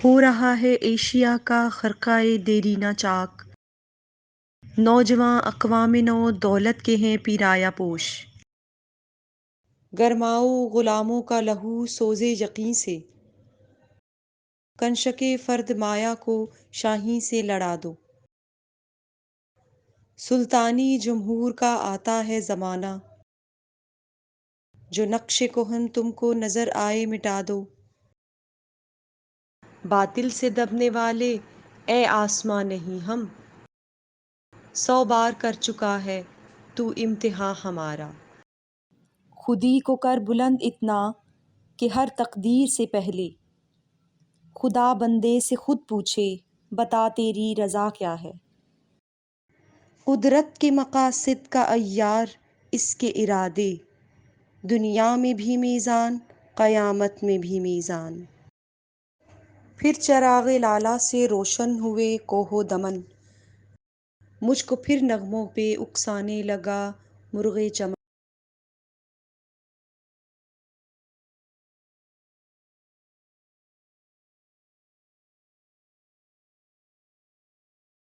ہو رہا ہے ایشیا کا خرقۂ دیرینہ چاک، نوجواں اقوام نو دولت کے ہیں پیرایا پوش۔ گرماؤ غلاموں کا لہو سوزے یقیں سے، کنشک فرد مایا کو شاہیں سے لڑا دو۔ سلطانی جمہور کا آتا ہے زمانہ، جو نقش کہن تم کو نظر آئے مٹا دو۔ باطل سے دبنے والے اے آسماں نہیں ہم، 100 بار کر چکا ہے تو امتحاں ہمارا۔ خودی کو کر بلند اتنا کہ ہر تقدیر سے پہلے، خدا بندے سے خود پوچھے بتا تیری رضا کیا ہے۔ قدرت کے مقاصد کا عیار اس کے ارادے، دنیا میں بھی میزان قیامت میں بھی میزان۔ پھر چراغ لالا سے روشن ہوئے کوہ و دمن، مجھ کو پھر نغموں پہ اکسانے لگا مرغِ چمن۔